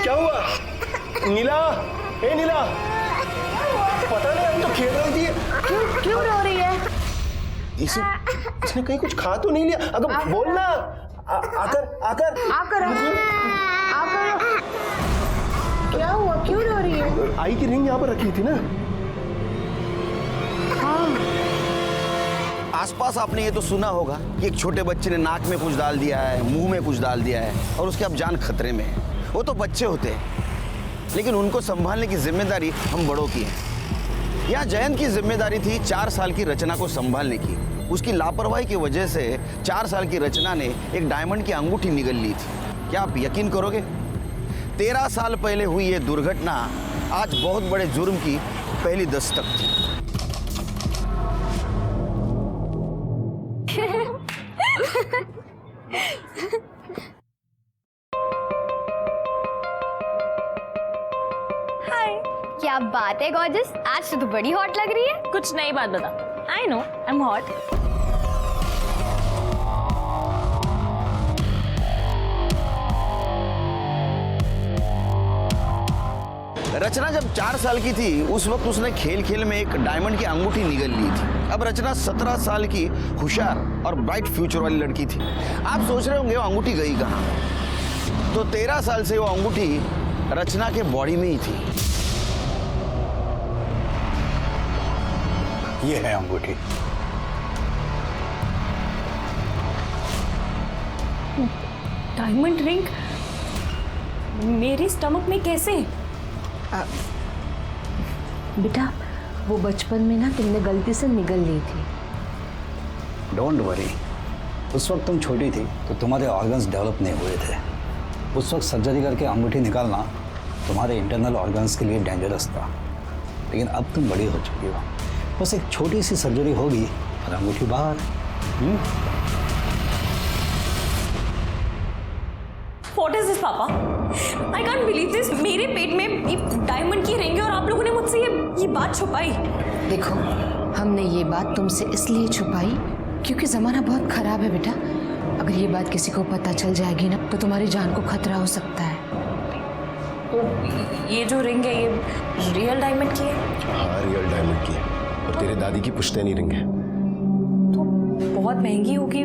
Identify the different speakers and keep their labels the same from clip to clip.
Speaker 1: क्या हुआ? नीला, हे नीला, पता नहीं, हम तो खेल रही थी।
Speaker 2: क्यों रो रही है?
Speaker 1: इसने कहीं कुछ खा तो नहीं लिया? अगर बोल ना। आकर
Speaker 2: क्या हुआ, क्यों रो रही है?
Speaker 1: आई की रिंग यहाँ पर रखी थी ना।
Speaker 3: आसपास आपने ये तो सुना होगा कि एक छोटे बच्चे ने नाक में कुछ डाल दिया है, मुंह में कुछ डाल दिया है और उसकी अब जान खतरे में है। वो तो बच्चे होते हैं, लेकिन उनको संभालने की जिम्मेदारी हम बड़ों की है। यहाँ जयंत की जिम्मेदारी थी 4 साल की रचना को संभालने की। उसकी लापरवाही की वजह से 4 साल की रचना ने एक डायमंड की अंगूठी निगल ली थी। क्या आप यकीन करोगे, 13 साल पहले हुई ये दुर्घटना आज बहुत बड़े जुर्म की पहली दस्तक थी।
Speaker 4: क्या बात है गॉर्जस, आज तो बड़ी हॉट लग रही है।
Speaker 2: कुछ नई बात बता। I know I am hot.
Speaker 3: Rachna जब 4 साल की थी उस वक्त उसने खेल खेल में एक डायमंड की अंगूठी निगल ली थी। अब रचना 17 साल की होशियार और ब्राइट फ्यूचर वाली लड़की थी। आप सोच रहे होंगे वो अंगूठी गई कहाँ? तो 13 साल से वो अंगूठी रचना के बॉडी में ही थी।
Speaker 5: ये है अंगूठी।
Speaker 2: डायमंड रिंग मेरे स्टमक में कैसे?
Speaker 6: बेटा, वो बचपन में ना तुमने गलती से निगल ली थी।
Speaker 5: डोंट वरी, उस वक्त तुम छोटी थी तो तुम्हारे ऑर्गन्स डेवलप नहीं हुए थे। उस वक्त सर्जरी करके अंगूठी निकालना तुम्हारे इंटरनल ऑर्गन्स के लिए डेंजरस था। लेकिन अब तुम बड़ी हो चुकी हो, बस एक छोटी सी सर्जरी होगी और अंगूठी बाहर।
Speaker 2: What is this, पापा? I can't believe this. मेरे पेट में ये डायमंड की रिंग है और आप लोगों ने मुझसे ये बात छुपाई।
Speaker 6: देखो, हमने ये बात तुमसे इसलिए छुपाई क्योंकि ज़माना बहुत ख़राब है बेटा। अगर ये बात किसी को पता चल जाएगी ना तो तुम्हारी जान को खतरा हो सकता है।
Speaker 2: तो ये जो रिंग है ये रियल डायमंड की है?
Speaker 1: हाँ, रियल डायमंड की है और तेरे दादी की पुश्तैनी रिंग है।
Speaker 2: तो बहुत महंगी होगी।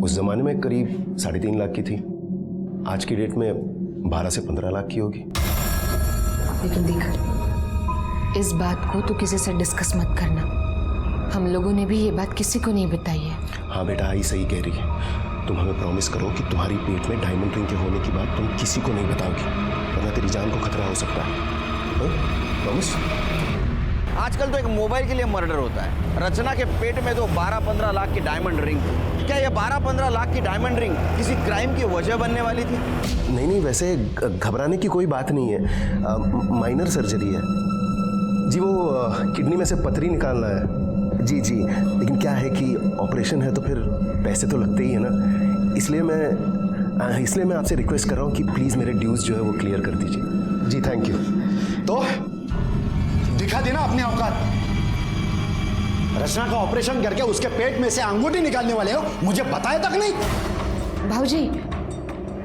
Speaker 1: उस जमाने में करीब 3.5 लाख की थी। आज की डेट में 12 से 15 लाख की होगी।
Speaker 6: लेकिन देख, इस बात को तो किसी से डिस्कस मत करना। हम लोगों ने भी ये बात किसी को नहीं बताई है।
Speaker 1: हाँ बेटा, आई सही कह रही है। तुम हमें प्रॉमिस करो कि तुम्हारी पेट में डायमंड रिंग के होने की बात तुम किसी को नहीं बताओगी, वरना तेरी जान को खतरा हो सकता है। प्रॉमिस?
Speaker 3: आजकल तो एक मोबाइल के लिए मर्डर होता है। रचना के पेट में तो 12-15 लाख की डायमंड रिंग थी। क्या ये 12-15 लाख की डायमंड रिंग किसी क्राइम की वजह बनने वाली थी?
Speaker 1: नहीं, वैसे घबराने की कोई बात नहीं है। माइनर सर्जरी है जी। वो किडनी में से पथरी निकालना है। जी, लेकिन क्या है कि ऑपरेशन है तो फिर पैसे तो लगते ही है ना। इसलिए मैं आपसे रिक्वेस्ट कर रहा हूँ कि प्लीज़ मेरे ड्यूज जो है वो क्लियर कर दीजिए। जी, थैंक यू।
Speaker 5: तो दिखा देना अपने औकात। रचना का ऑपरेशन करके उसके पेट में से अंगूठी निकालने वाले हो, मुझे बताया तक नहीं।
Speaker 6: भाऊजी,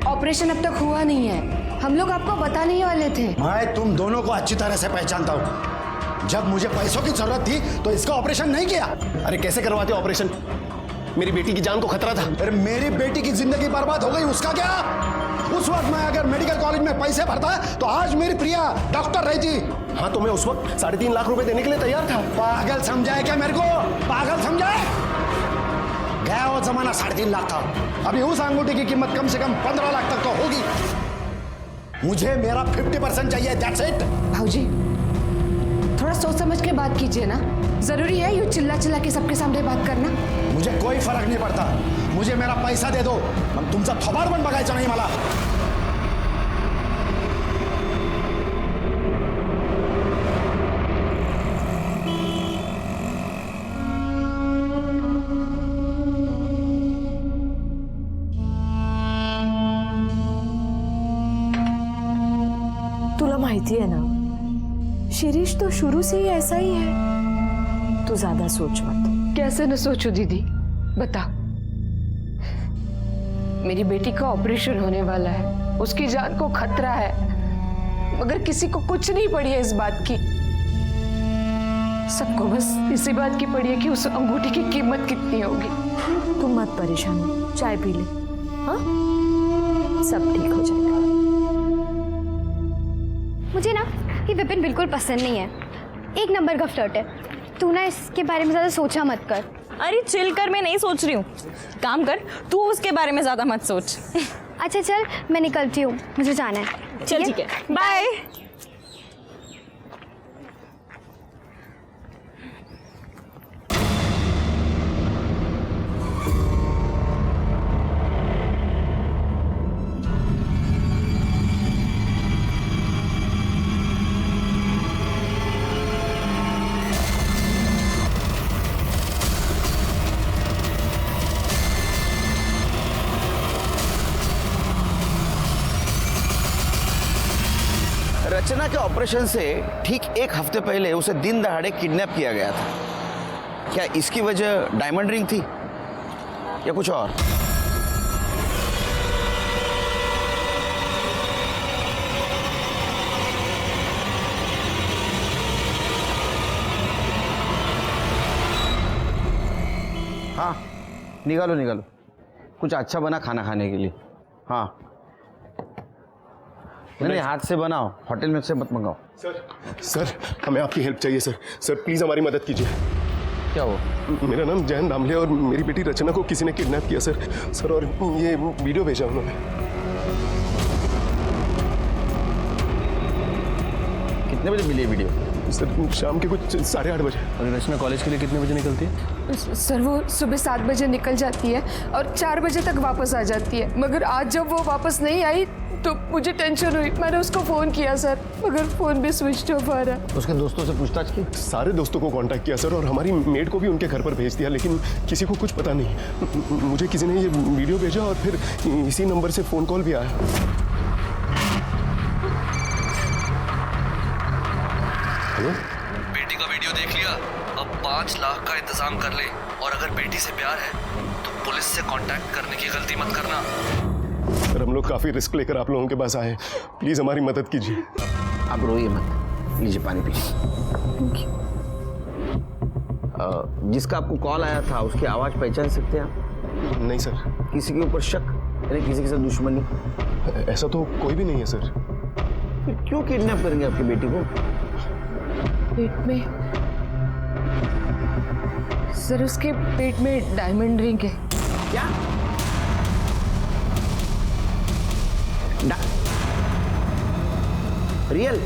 Speaker 6: ऑपरेशन अब तक हुआ नहीं है। हम लोग आपको बताने ही वाले थे।
Speaker 5: मैं तुम दोनों को अच्छी तरह से पहचानता हूँ। जब मुझे पैसों की जरूरत थी तो इसका ऑपरेशन नहीं किया।
Speaker 1: अरे कैसे करवाते ऑपरेशन? मेरी बेटी की जान को खतरा था।
Speaker 5: अरे मेरी बेटी की जिंदगी बर्बाद हो गई, उसका क्या? उस वक्त मैं अगर मेडिकल कॉलेज में पैसे भरता तो आज मेरी प्रिया डॉक्टर रहती।
Speaker 1: हाँ, तो मैं उस वक्त 3.5 लाख रुपए देने के लिए तैयार था।
Speaker 5: पागल समझाए क्या मेरे को? पागल समझाए? गया वो जमाना 3.5 लाख था। अभी उस अंगूठी की कीमत कम से कम 15 लाख तक तो होगी। मुझे मेरा 50% चाहिए, दैट्स इट।
Speaker 6: भाऊजी, थोड़ा सोच समझ के बात कीजिए ना। जरूरी है यूं चिल्ला के सबके सामने बात करना?
Speaker 5: मुझे कोई फर्क नहीं पड़ता, मुझे मेरा पैसा दे दो। मग तुमचा थोबाड पण बघायचा नाही मला।
Speaker 2: तुला माहिती है ना, शिरीष तो शुरू से ही ऐसा ही है। तू ज्यादा सोच मत।
Speaker 6: कैसे न सोचूं दीदी, बता। मेरी बेटी का ऑपरेशन होने वाला है। उसकी जान को खतरा है, मगर किसी को कुछ नहीं पड़ी है इस बात की। सबको बस इसी बात की पड़ी है कि उस अंगूठी की कीमत कितनी होगी।
Speaker 2: तुम मत परेशान हो, चाय पी ले, हाँ सब ठीक हो जाएगा।
Speaker 4: मुझे ना ये विपिन बिल्कुल पसंद नहीं है, एक नंबर का फ्लर्ट है। तू ना इसके बारे में ज़्यादा सोचा मत कर।
Speaker 2: अरे चिल कर, मैं नहीं सोच रही हूँ। काम कर, तू उसके बारे में ज़्यादा मत सोच।
Speaker 4: अच्छा चल, मैं निकलती हूँ, मुझे जाना है।
Speaker 2: चल ठीक है, बाय।
Speaker 3: रचना के ऑपरेशन से ठीक एक हफ्ते पहले उसे दिन दहाड़े किडनैप किया गया था। क्या इसकी वजह डायमंड रिंग थी या कुछ और? हाँ, निकालो निकालो, कुछ अच्छा बना खाना खाने के लिए। हाँ नहीं, हाथ से बनाओ, होटल में से मत मंगाओ।
Speaker 1: सर हमें आपकी हेल्प चाहिए सर। सर प्लीज़ हमारी मदद कीजिए।
Speaker 3: क्या हो?
Speaker 1: मेरा नाम जयन दामले और मेरी बेटी रचना को किसी ने किडनैप किया सर। सर और ये वीडियो भेजा उन्होंने।
Speaker 3: कितने बजे मिली वीडियो?
Speaker 1: सर शाम के कुछ 8:30 बजे।
Speaker 7: और रचना कॉलेज के लिए कितने बजे निकलती है?
Speaker 6: सर वो सुबह 7 बजे निकल जाती है और 4 बजे तक वापस आ जाती है, मगर आज जब वो वापस नहीं आई तो मुझे टेंशन हुई। मैंने उसको फ़ोन किया सर, मगर फ़ोन भी स्विच ऑफ आ रहा।
Speaker 3: उसके दोस्तों से पूछताछ की?
Speaker 1: सारे दोस्तों को कांटेक्ट किया सर और हमारी मेड को भी उनके घर पर भेज दिया, लेकिन किसी को कुछ पता नहीं। मुझे किसी ने ये वीडियो भेजा और फिर इसी नंबर से फ़ोन कॉल भी आया। हेलो,
Speaker 8: बेटी का वीडियो देख लिया? अब 5 लाख का इंतजाम कर ले, और अगर बेटी से प्यार है तो पुलिस से कांटेक्ट करने की गलती मत करना।
Speaker 1: सर हम लोग काफ़ी रिस्क लेकर आप लोगों के पास आए हैं, प्लीज़ हमारी मदद कीजिए।
Speaker 3: आप रोइए मत, लीजिए पानी पीजिए। जिसका आपको कॉल आया था उसकी आवाज़ पहचान सकते हैं आप?
Speaker 1: नहीं सर।
Speaker 3: किसी के ऊपर शक यानी किसी के साथ दुश्मनी?
Speaker 1: ऐसा तो कोई भी नहीं है सर।
Speaker 3: फिर क्यों किडनैप करेंगे आपकी बेटी को?
Speaker 6: पेट में सर, उसके पेट में डायमंड रिंग है।
Speaker 3: क्या? रियल?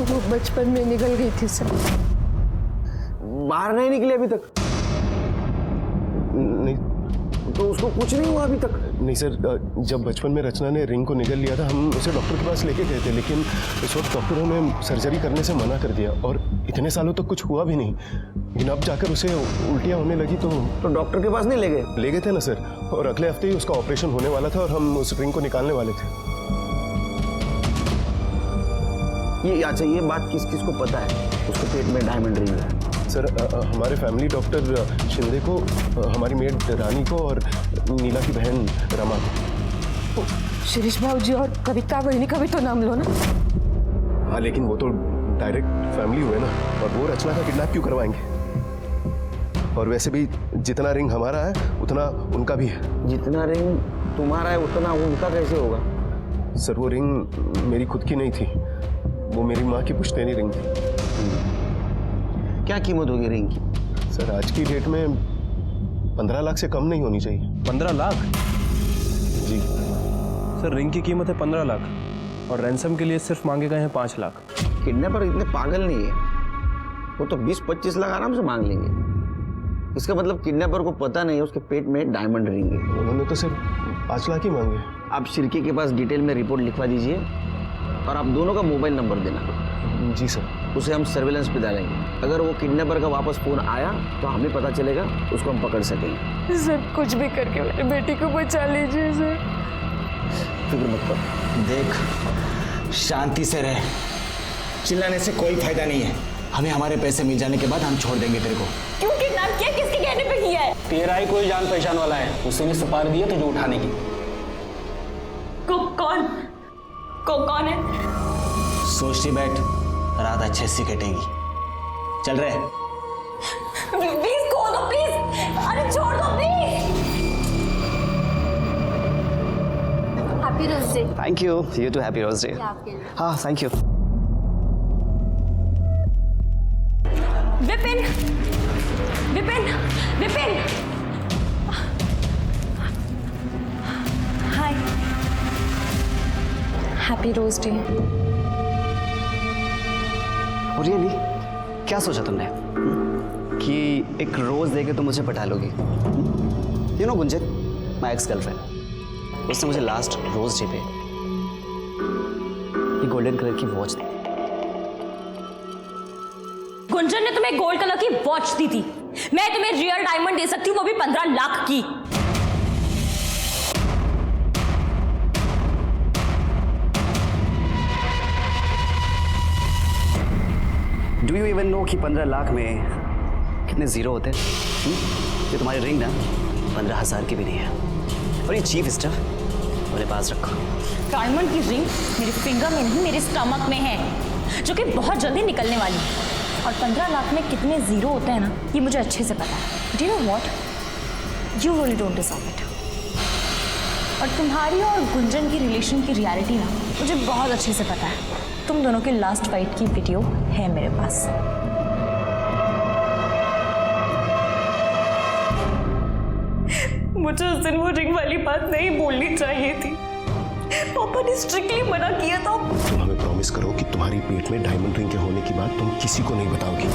Speaker 6: वो बचपन में निकल गई थी सर।
Speaker 3: बाहर नहीं निकली अभी तक?
Speaker 1: नहीं
Speaker 3: तो उसको कुछ नहीं हुआ अभी तक?
Speaker 1: नहीं सर, जब बचपन में रचना ने रिंग को निगल लिया था हम उसे डॉक्टर के पास लेके गए थे, लेकिन उस वक्त डॉक्टरों ने सर्जरी करने से मना कर दिया और इतने सालों तक कुछ हुआ भी नहीं। लेकिन अब जाकर उसे उल्टियाँ होने लगी तो
Speaker 3: डॉक्टर के पास नहीं ले गए?
Speaker 1: ले गए थे ना सर, और अगले हफ्ते ही उसका ऑपरेशन होने वाला था और हम उस रिंग को निकालने वाले थे।
Speaker 3: ये अच्छा, ये बात किस किस को पता है उसके पेट में डायमंड रिंग है?
Speaker 1: सर हमारे फैमिली डॉक्टर शिंदे को, हमारी मेड रानी को और नीला की बहन रमा को।
Speaker 6: शिरीष भाऊ जी और कविता बहनी का भी तो नाम लो ना।
Speaker 1: हाँ लेकिन वो तो डायरेक्ट फैमिली हुए ना, और वो रचना का किडनैप क्यों करवाएंगे? और वैसे भी जितना रिंग हमारा है उतना उनका भी है।
Speaker 3: जितना रिंग तुम्हारा है उतना उनका कैसे होगा?
Speaker 1: सर वो रिंग मेरी खुद की नहीं थी, वो मेरी माँ की पुश्तैनी रिंग थी।
Speaker 3: क्या कीमत होगी रिंग की?
Speaker 1: सर आज की डेट में 15 लाख से कम नहीं होनी चाहिए।
Speaker 7: 15 लाख?
Speaker 1: जी
Speaker 7: सर रिंग की कीमत है 15 लाख और रैंसम के लिए सिर्फ मांगे गए हैं 5 लाख।
Speaker 3: किडनैपर इतने पागल नहीं है, वो तो 20-25 लाख आराम से मांग लेंगे। इसका मतलब किडनैपर को पता नहीं है उसके पेट में डायमंड रिंग है।
Speaker 1: उन्होंने तो सिर्फ 5 लाख ही मांगे।
Speaker 3: आप शिर्के के पास डिटेल में रिपोर्ट लिखवा दीजिए और आप दोनों का मोबाइल नंबर देना।
Speaker 1: जी सर।
Speaker 3: उसे हम सर्वेलेंस पे डालेंगे, अगर वो किडनैपर का वापस फोन आया तो हमें पता चलेगा, उसको हम पकड़ सकेंगे।
Speaker 6: सर कुछ भी करके मेरी बेटी को बचा लीजिए सर।
Speaker 3: फिक्र मत कर।
Speaker 9: देख, शांति से रह, चिल्लाने से कोई फायदा नहीं है। हमें हमारे पैसे मिल जाने के बाद हम छोड़ देंगे तेरे को।
Speaker 2: क्यों किडनैप किया, किसके कहने पे किया है?
Speaker 5: तेरा ही कोई जान पहचान वाला है, उसी ने सुपारी दी है तुझे उठाने की।
Speaker 2: कौन है?
Speaker 9: सोचती बैठ, रात अच्छे से कटेगी। चल रहे।
Speaker 2: प्लीज खोल दो प्लीज, अरे छोड़ दो please.
Speaker 4: Happy rose day.
Speaker 10: Thank you, you too happy rose day. हाँ thank you.
Speaker 2: Vipin, Vipin, Vipin. Hi, happy rose day.
Speaker 10: Really क्या सोचा तुमने कि एक रोज देके तुम मुझे पटा लोगी? You know Gunjan, my ex girlfriend, उसने मुझे लास्ट रोज डे पे ये गोल्डन कलर की वॉच दी।
Speaker 2: गुंजन ने तुम्हें गोल्ड कलर की वॉच दी थी। मैं तुम्हें रियल डायमंड दे सकती हूँ, वो भी 15 लाख की।
Speaker 10: डू यू इवन नो कि 15 लाख में कितने जीरो होते हैं? ये तुम्हारी रिंग ना 15,000 की भी नहीं है, और ये चीफ स्टफ मेरे पास रखो।
Speaker 2: डायमंड की रिंग मेरे फिंगर में नहीं, मेरे स्टमक में है, जो कि बहुत जल्दी निकलने वाली है। और 15 लाख में कितने जीरो होते हैं ना, ये मुझे अच्छे से पता है। Do you know what, you really don't deserve it. और तुम्हारी और गुंजन की रिलेशन की रियलिटी ना मुझे बहुत अच्छे से पता है। तुम दोनों की लास्ट फाइट की वीडियो है मेरे पास। मुझे उस दिन वो रिंग वाली बात नहीं बोलनी चाहिए थी। पापा ने स्ट्रिक्टली मना किया था।
Speaker 1: तुम हमें प्रॉमिस करो कि तुम्हारी पेट में डायमंड रिंग के होने की बात तुम किसी को नहीं बताओगी।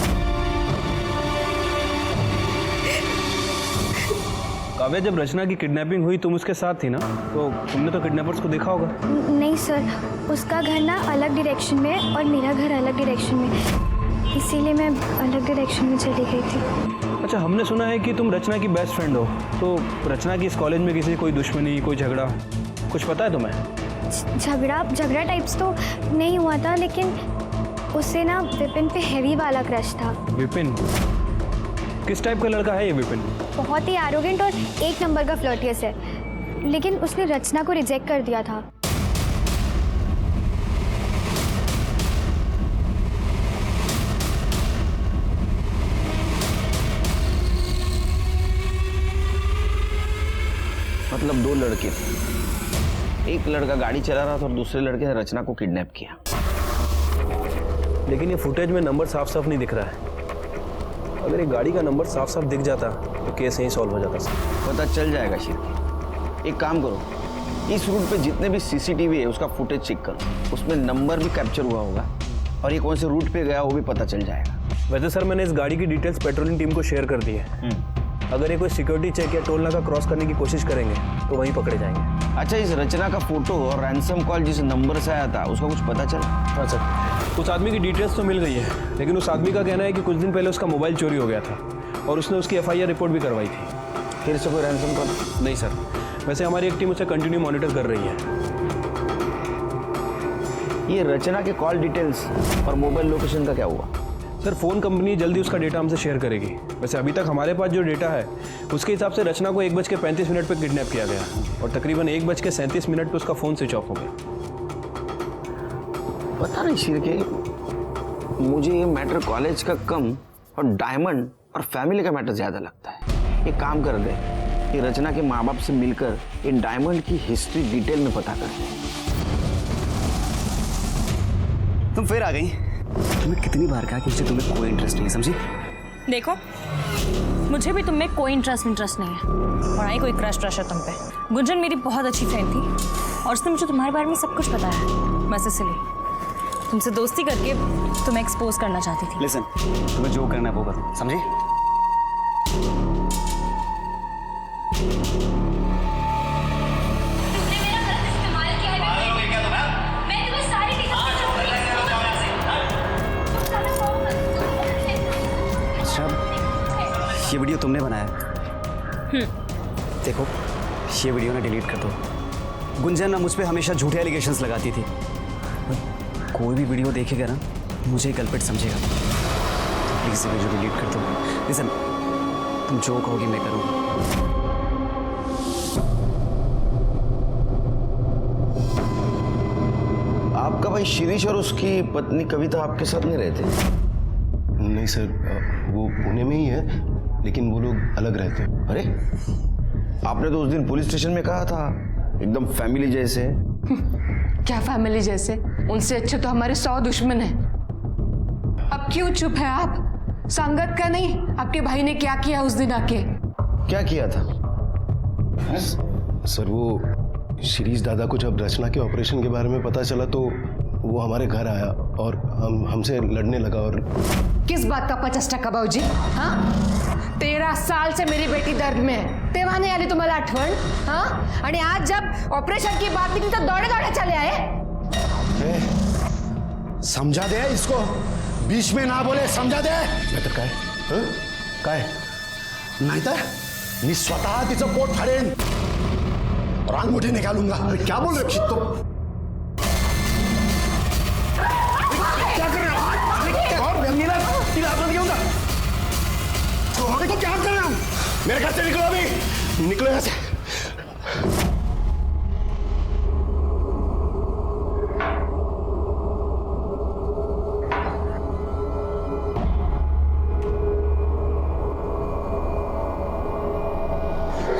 Speaker 7: काव्या, जब रचना की किडनैपिंग हुई तुम उसके साथ थी ना, तो तुमने तो किडनैपर्स को देखा होगा।
Speaker 4: नहीं सर, उसका घर ना अलग डायरेक्शन में है और मेरा घर अलग डायरेक्शन में है, इसीलिए मैं अलग डायरेक्शन में चली गई थी।
Speaker 7: अच्छा, हमने सुना है कि तुम रचना की बेस्ट फ्रेंड हो, तो रचना की इस कॉलेज में किसी कोई दुश्मनी, कोई झगड़ा, कुछ पता है तुम्हें?
Speaker 4: झगड़ा टाइप्स तो नहीं हुआ था, लेकिन उससे ना विपिन पे हैवी वाला क्रश था।
Speaker 7: विपिन? किस टाइप का लड़का है ये विपिन?
Speaker 4: बहुत ही एरोगेंट और एक नंबर का फ्लर्टियस है, लेकिन उसने रचना को रिजेक्ट कर दिया था।
Speaker 3: मतलब दो लड़के थे, एक लड़का गाड़ी चला रहा था और दूसरे लड़के ने रचना को किडनैप किया।
Speaker 7: लेकिन ये फुटेज में नंबर साफ साफ नहीं दिख रहा है। अगर ये गाड़ी का नंबर साफ साफ दिख जाता तो केस यहीं सॉल्व हो जाता सर।
Speaker 3: पता चल जाएगा शिरकी। एक काम करो, इस रूट पे जितने भी सीसीटीवी है उसका फुटेज चेक करो, उसमें नंबर भी कैप्चर हुआ होगा और ये कौन से रूट पे गया वो भी पता चल जाएगा।
Speaker 7: वैसे सर, मैंने इस गाड़ी की डिटेल्स पेट्रोलिंग टीम को शेयर कर दी है। अगर ये कोई सिक्योरिटी चेक या टोल नाका क्रॉस करने की कोशिश करेंगे तो वहीं पकड़े जाएंगे।
Speaker 3: अच्छा, इस रचना का फोटो और रैंसम कॉल जिस नंबर से आया था उसका कुछ पता चला?
Speaker 7: हाँ सर, उस आदमी की डिटेल्स तो मिल गई है, लेकिन उस आदमी का कहना है कि कुछ दिन पहले उसका मोबाइल चोरी हो गया था और उसने उसकी FIR रिपोर्ट भी करवाई थी।
Speaker 3: फिर से कोई रैंसम कॉल?
Speaker 7: नहीं सर, वैसे हमारी एक टीम उसे कंटिन्यू मॉनिटर कर रही है।
Speaker 3: ये रचना के कॉल डिटेल्स और मोबाइल लोकेशन का क्या हुआ?
Speaker 7: सर, फ़ोन कंपनी जल्दी उसका डेटा हमसे शेयर करेगी। वैसे अभी तक हमारे पास जो डेटा है उसके हिसाब से रचना को 1:35 पर किडनैप किया गया और तकरीबन 1:37 पर उसका फ़ोन स्विच ऑफ हो गया।
Speaker 3: पता नहीं शिरके, मुझे ये मैटर कॉलेज का कम और डायमंड और फैमिली का मैटर ज़्यादा लगता है। एक काम कर दे, ये रचना के माँ बाप से मिलकर ये डायमंड की हिस्ट्री डिटेल में पता कर।
Speaker 10: तुम फिर आ गई। तुम्हें कितनी बार कहा कि मुझे तुम्हें कोई इंटरेस्ट नहीं है, समझी?
Speaker 2: देखो, मुझे भी तुम में कोई इंटरेस्ट नहीं है और ना ही कोई क्रश है तुम पे। गुंजन मेरी बहुत अच्छी फ्रेंड थी और उसने मुझे तुम्हारे बारे में सब कुछ बताया। बस इसलिए तुमसे दोस्ती करके तुम्हें एक्सपोज करना चाहती थी।
Speaker 10: लिसन, तुम्हें जो करना है वो करो, समझी? ये वीडियो तुमने बनाया? देखो, ये वीडियो ना डिलीट कर दो। गुंजन ना मुझ पे हमेशा झूठे एलिगेशंस लगाती थी। कोई भी वीडियो देखेगा ना मुझे कल्प्रिट समझेगा। प्लीज ये वीडियो डिलीट कर दो। लिसन, तुम जो कहोगी मैं करूँगा।
Speaker 3: आपका भाई शिरीष और उसकी पत्नी कविता आपके साथ नहीं रहते?
Speaker 1: नहीं सर, वो पुणे में ही है, लेकिन वो लोग अलग रहते हैं।
Speaker 3: अरे, आपने तो उस दिन पुलिस स्टेशन में कहा था एकदम फैमिली जैसे।
Speaker 6: क्या फैमिली जैसे? उनसे अच्छे तो हमारे 100 दुश्मन हैं। अब क्यों चुप है आप? संगत का नहीं, आपके भाई ने क्या किया उस दिन आके?
Speaker 3: क्या किया था?
Speaker 1: सर वो शिरीष दादा को जब रचना के ऑपरेशन के बारे में पता चला तो वो हमारे घर आया और हमसे लड़ने लगा। और
Speaker 6: किस बात का 50% भाऊजी? हाँ, 13 साल से मेरी बेटी दर्द में है, तेव्हा नाही आली तुम्हाला आठवण? हाँ, आणि आज जब ऑपरेशन की बात निकली तो दौड़े दौड़े चले आए।
Speaker 9: समझा दे इसको, बीच में ना बोले, समझा दे.
Speaker 1: नाहीतर काय? काय?
Speaker 9: नाहीतर मी स्वतः तिचं पोट फाडेन और अंगूठी निकालूंगा. अरे क्या बोल रहे हो? तो क्या कर रहे हो? और मीरा तिला हातात घेऊन जा. तो क्या कर रहे हो? मेरे घर से निकलो अभी. निकलो यहाँ से.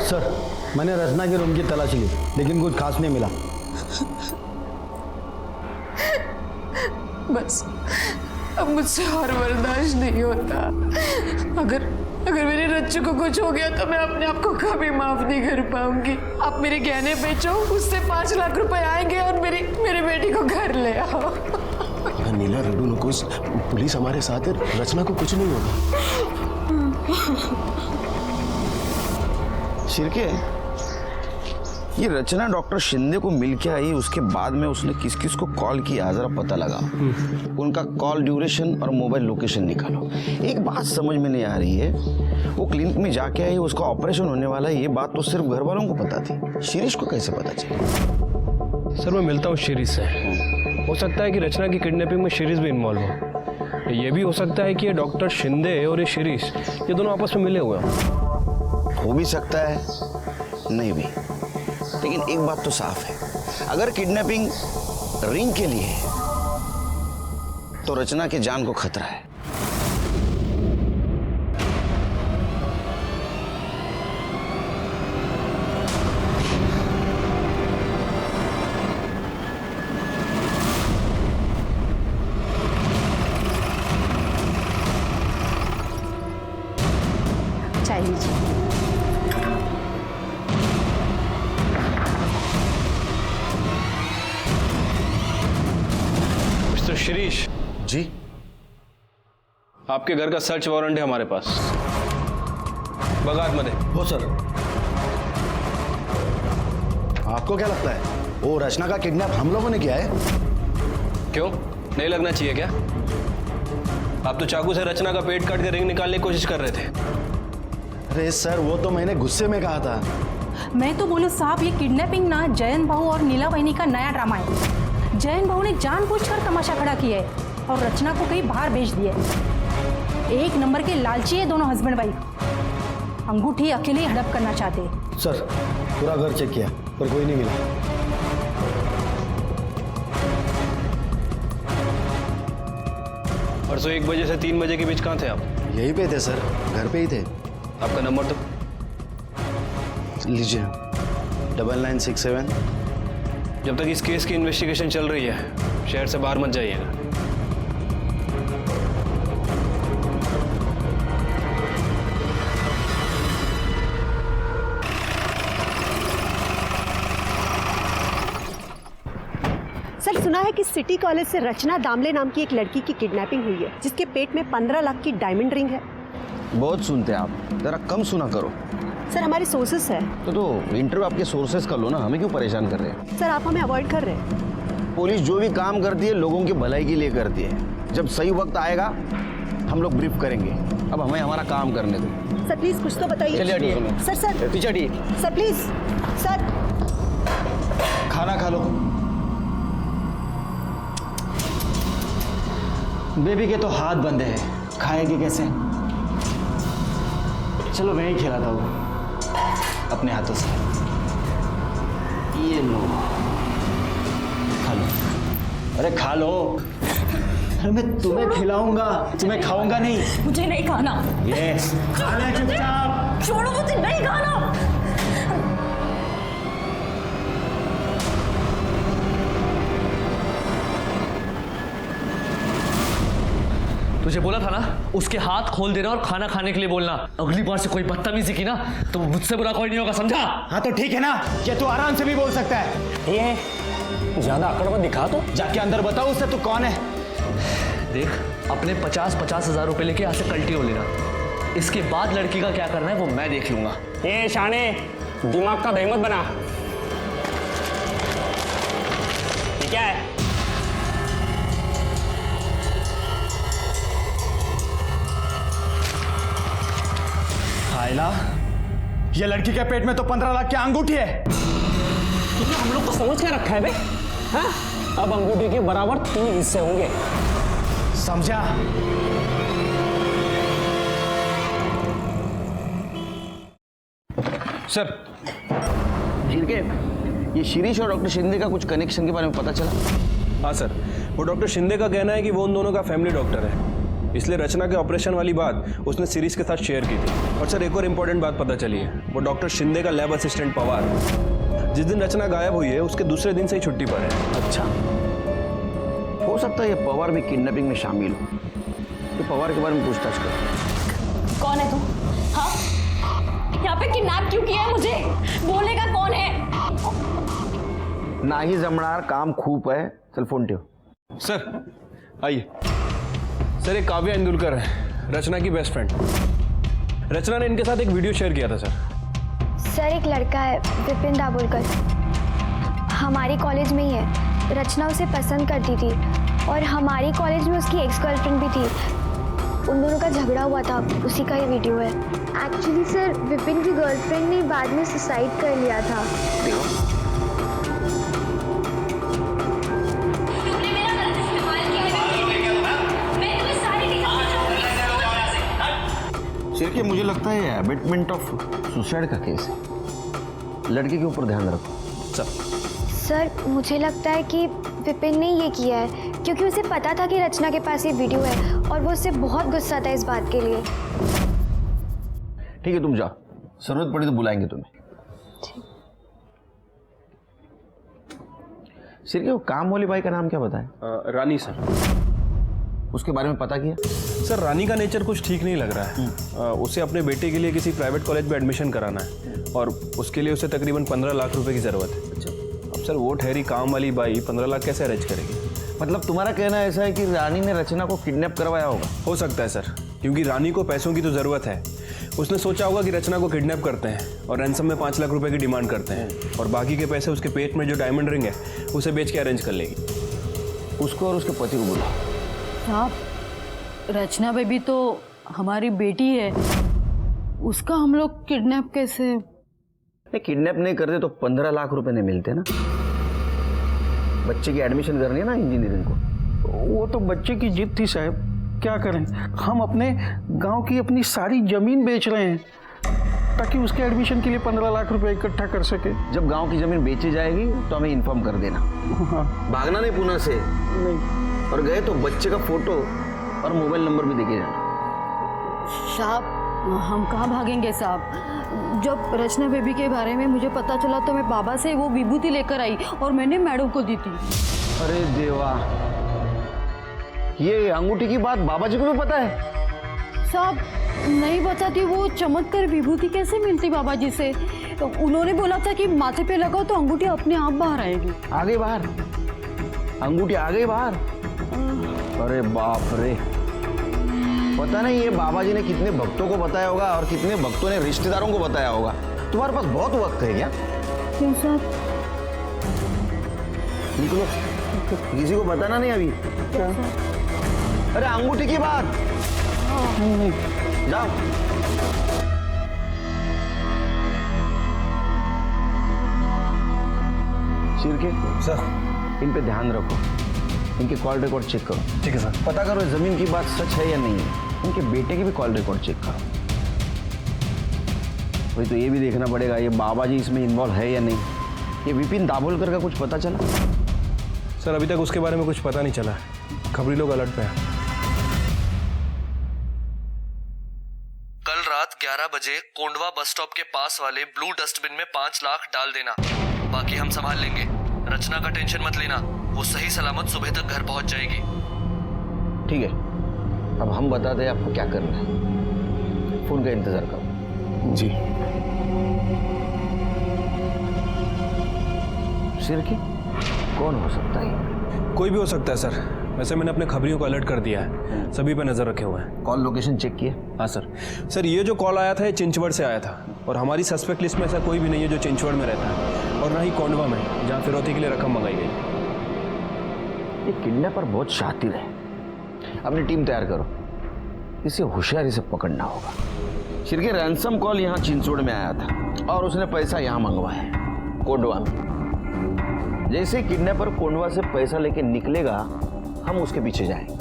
Speaker 11: सर, मैंने रचना के रूम की तलाशी ली, लेकिन कुछ खास नहीं मिला.
Speaker 6: बस अब मुझसे और बर्दाश्त नहीं होता. अगर मेरे रच्चू को कुछ हो गया तो मैं अपने आप को कभी माफ नहीं कर पाऊंगी. आप मेरे गहने बेचो, उससे 5 लाख रुपए आएंगे और मेरी बेटी को घर ले आओ.
Speaker 1: नीला रडू नकोस, पुलिस हमारे साथ है, रचना को कुछ नहीं होगा.
Speaker 3: शिर्के, ये रचना डॉक्टर शिंदे को मिल के आई, उसके बाद में उसने किस किस को कॉल किया जरा पता लगा. उनका कॉल ड्यूरेशन और मोबाइल लोकेशन निकालो. एक बात समझ में नहीं आ रही है, वो क्लिनिक में जाके आई, उसका ऑपरेशन होने वाला है, ये बात तो सिर्फ घर वालों को पता थी. शिरीष को कैसे पता चला?
Speaker 7: सर मैं मिलता हूँ शिरीष से. हो सकता है कि रचना की किडनैपिंग में शिरीष भी इन्वॉल्व हो. ये भी हो सकता है कि ये डॉक्टर शिंदे और ये शिरीष, ये दोनों आपस में मिले हुए हैं.
Speaker 3: हो भी सकता है, नहीं भी. लेकिन एक बात तो साफ है, अगर किडनैपिंग रिंग के लिए है तो रचना के जान को खतरा है.
Speaker 2: चाय लीजिए.
Speaker 7: मिस्टर शिरीष
Speaker 1: जी,
Speaker 7: आपके घर का सर्च वारंट है हमारे पास. बघा आतमध्ये.
Speaker 11: हो सर. आपको क्या लगता है वो रचना का किडनैप हम लोगों ने किया है?
Speaker 7: क्यों, नहीं लगना चाहिए क्या? आप तो चाकू से रचना का पेट काट के रिंग निकालने की कोशिश कर रहे थे.
Speaker 11: अरे सर, वो तो मैंने गुस्से में कहा था.
Speaker 2: मैं तो बोलूं साहब, ये किडनैपिंग ना जयंत भाऊ और नीला बहनी का नया ड्रामा है. जयंत भाऊ ने जानबूझकर तमाशा खड़ा किया है और रचना को कहीं बाहर भेज दिया है. एक नंबर के लालची है दोनों हस्बैंड वाइफ. अंगूठी अकेले ही हड़प करना चाहते हैं.
Speaker 11: सर, पूरा घर चेक किया पर कोई नहीं मिला.
Speaker 7: परसों 1 बजे से 3 बजे के बीच कहाँ थे आप?
Speaker 11: यहीं पे थे सर, घर पे ही थे.
Speaker 7: आपका नंबर तो
Speaker 11: लीजिए, 9967.
Speaker 7: जब तक इस केस की इन्वेस्टिगेशन चल रही है, शहर से बाहर मत जाइएगा.
Speaker 12: सर, सुना है कि सिटी कॉलेज से रचना दामले नाम की एक लड़की की किडनैपिंग हुई है, जिसके पेट में 15 लाख की डायमंड रिंग है.
Speaker 3: बहुत सुनते हैं आप, जरा कम सुना करो.
Speaker 12: सर, हमारे सोर्सेस है.
Speaker 3: तो इंटरव्यू आपके सोर्सेस का लो ना, हमें क्यों परेशान कर रहे हैं?
Speaker 12: सर, आप हमें अवॉइड कर रहे हैं.
Speaker 3: पुलिस जो भी काम करती है लोगों की भलाई के लिए करती है. जब सही वक्त आएगा हम लोग ब्रीफ करेंगे. अब हमें हमारा काम करने दो.
Speaker 12: सर प्लीज कुछ तो बताइए.
Speaker 3: चलिए हटिए.
Speaker 12: सर
Speaker 3: पीछे हटिए.
Speaker 12: Sir please. सर,
Speaker 11: खाना खा लो. बेबी के तो हाथ बंधे हैं, खाएगी कैसे? चलो मैं ही खिलाता हूँ अपने हाथों से. ये लो, खा लो.
Speaker 10: अरे खा लो। अरे मैं तुम्हें खिलाऊंगा, तुम्हें खाऊंगा नहीं।
Speaker 2: मुझे नहीं खाना।
Speaker 10: ये खा ले चुपचाप।
Speaker 2: छोड़ो, मुझे नहीं खाना।
Speaker 8: तुझे बोला था ना उसके हाथ खोल देना और खाना खाने के लिए बोलना। अगली बार से कोई बदतमीजी की ना तो मुझसे बुरा कोई नहीं होगा, समझा?
Speaker 10: हाँ तो ठीक है ना, ये तू आराम से भी बोल सकता है। ये ज्यादा अकड़ मत दिखा, तो जाके अंदर बताओ उससे तू कौन है।
Speaker 8: देख, अपने 50-50 हजार रुपए लेके यहाँ से कल्टी हो लेना। इसके बाद लड़की का क्या करना है वो मैं देख लूंगा।
Speaker 10: ये शाने, दिमाग का दही मत बना। ये क्या है? आयला, ये लड़की के पेट में तो 15 लाख की अंगूठी है। तुमने हम लोग को समझ क्या रखा है बे? हाँ? अब अंगूठी के बराबर 3 हिस्से होंगे, समझा?
Speaker 7: सर,
Speaker 3: ठीक है, ये शिरीष और डॉक्टर शिंदे का कुछ कनेक्शन के बारे में पता चला?
Speaker 7: हाँ सर, वो डॉक्टर शिंदे का कहना है कि वो उन दोनों का फैमिली डॉक्टर है, इसलिए रचना के ऑपरेशन वाली बात उसने शिरीष के साथ शेयर की थी। और सर, एक और इम्पोर्टेंट बात पता चली है, वो डॉक्टर शिंदे का लैब असिस्टेंट पवार जिस दिन रचना गायब हुई है उसके दूसरे दिन से ही छुट्टी पर है।
Speaker 3: अच्छा, हो सकता है ये पवार भी किडनैपिंग में शामिल हो। तो पवार के बारे में पूछताछ कर।
Speaker 2: कौन है तुम? हाँ, यहाँ पे किडनैप क्यों किया है मुझे? बोलेगा कौन है?
Speaker 3: नाही जमणार, काम खूप है, चल फोन ठेव।
Speaker 7: सर आइए। सर, ये काव्या इंदुलकर है, रचना की बेस्ट फ्रेंड। रचना ने इनके साथ एक वीडियो शेयर किया था सर।
Speaker 4: एक लड़का है विपिन दाभोलकर, हमारी कॉलेज में ही है। रचना उसे पसंद करती थी और हमारी कॉलेज में उसकी एक्स गर्लफ्रेंड भी थी। उन दोनों का झगड़ा हुआ था, उसी का ये वीडियो है। एक्चुअली सर, विपिन की गर्लफ्रेंड ने बाद में सुसाइड कर लिया था।
Speaker 3: सिर्फ मुझे लगता है एबेटमेंट ऑफ सुसाइड का केस है। लड़के के ऊपर ध्यान रखो।
Speaker 4: सर, मुझे लगता है कि विपिन ने ये किया है क्योंकि उसे पता था कि रचना के पास ये वीडियो है और वो उससे बहुत गुस्सा था इस बात के लिए।
Speaker 3: ठीक है, तुम जाओ, जरूरत पड़ी तो बुलाएंगे तुम्हें। सिर्फ वो काम वाली बाई का नाम क्या बताएं?
Speaker 7: रानी सर।
Speaker 3: उसके बारे में पता किया?
Speaker 7: सर, रानी का नेचर कुछ ठीक नहीं लग रहा है। उसे अपने बेटे के लिए किसी प्राइवेट कॉलेज में एडमिशन कराना है और उसके लिए उसे तकरीबन 15 लाख रुपए की ज़रूरत है। अच्छा। अब सर, वो ठहरी काम वाली बाई 15 लाख कैसे अरेंज करेगी?
Speaker 3: मतलब तुम्हारा कहना ऐसा है कि रानी ने रचना को किडनैप करवाया होगा?
Speaker 7: हो सकता है सर, क्योंकि रानी को पैसों की तो ज़रूरत है। उसने सोचा होगा कि रचना को किडनैप करते हैं और रैंसम में 5 लाख रुपए की डिमांड करते हैं और बाकी के पैसे उसके पेट में जो डायमंड रिंग है उसे बेच के अरेंज कर लेगी।
Speaker 3: उसको और उसके पति को बुला।
Speaker 6: साहब, रचना बेबी तो हमारी बेटी है, उसका हम लोग किडनैप कैसे?
Speaker 3: किडनैप नहीं करते तो 15 लाख रुपए नहीं मिलते ना। बच्चे की एडमिशन करनी है ना इंजीनियरिंग को।
Speaker 13: वो तो बच्चे की जिद थी साहब, क्या करें। हम अपने गांव की अपनी सारी जमीन बेच रहे हैं ताकि उसके एडमिशन के लिए 15 लाख रुपए इकट्ठा कर सके।
Speaker 3: जब गांव की जमीन बेची जाएगी तो हमें इन्फॉर्म कर देना।
Speaker 13: हाँ।
Speaker 3: भागना नहीं पुणे से।
Speaker 13: नहीं।
Speaker 3: और गए तो बच्चे का फोटो और मोबाइल नंबर भी देके जाना।
Speaker 6: साहब, हम कहाँ भागेंगे साहब। जब रचना बेबी के बारे में मुझे पता चला तो मैं बाबा से वो विभूति लेकर आई और मैंने मैडम को दी थी।
Speaker 3: अरे देवा, ये अंगूठी की बात बाबा जी को भी पता है?
Speaker 6: साहब, नहीं बताती। वो चमत्कार विभूति कैसे मिलती बाबा जी से? तो उन्होंने बोला था कि माथे पे लगाओ तो अंगूठी अपने आप बाहर आएगी।
Speaker 3: आ गई बाहर? अंगूठी आ गई बाहर? अरे बाप रे, पता नहीं ये बाबा जी ने कितने भक्तों को बताया होगा और कितने भक्तों ने रिश्तेदारों को बताया होगा। तुम्हारे पास बहुत वक्त है क्या?
Speaker 6: क्यों साहब?
Speaker 3: निकलो, किसी को बताना नहीं अभी।
Speaker 6: क्या?
Speaker 3: अरे अंगूठी की बात।
Speaker 6: नहीं।
Speaker 3: जाओ। शिरके
Speaker 7: सर,
Speaker 3: इन पे ध्यान रखो, इनके कॉल रिकॉर्ड चेक करो।
Speaker 7: ठीक है सर।
Speaker 3: पता करो जमीन की बात सच है या नहीं है। इनके बेटे के भी कॉल रिकॉर्ड चेक करो। वही तो ये भी देखना पड़ेगा ये बाबा जी इसमें इन्वॉल्व है या नहीं। ये विपिन दाभोलकर का कुछ पता चला?
Speaker 7: सर अभी तक उसके बारे में कुछ पता नहीं चला। खबरी लोग अलर्ट पे हैं।
Speaker 8: कल रात 11 बजे कोंडवा बस स्टॉप के पास वाले ब्लू डस्टबिन में 5 लाख डाल देना, बाकी हम संभाल लेंगे। रचना का टेंशन मत लेना, वो सही सलामत सुबह तक घर पहुंच जाएगी।
Speaker 3: ठीक है, अब हम बता दें आपको क्या करना है। फोन का इंतजार करो।
Speaker 1: जी।
Speaker 3: सिरकी कौन हो सकता है?
Speaker 7: कोई भी हो सकता है सर। वैसे मैंने अपने खबरियों को अलर्ट कर दिया है, सभी पे नजर रखे हुए हैं।
Speaker 3: कॉल लोकेशन चेक किए?
Speaker 7: हाँ सर। सर ये जो कॉल आया था ये चिंचवड़ से आया था और हमारी सस्पेक्ट लिस्ट में ऐसा कोई भी नहीं है जो चिंचवड़ में रहता है और ना ही कोंडवा में, जहाँ फिरौती के लिए रकम मंगाई गई।
Speaker 3: ये किडनैपर बहुत शातिर है। अपनी टीम तैयार करो, इसे होशियारी से पकड़ना होगा। शिरके रैंसम कॉल यहाँ चिंचवड़ में आया था और उसने पैसा यहाँ मंगवाया है, कोंडवा में। जैसे किडनैपर कोंडवा से पैसा लेके निकलेगा हम उसके पीछे जाएंगे।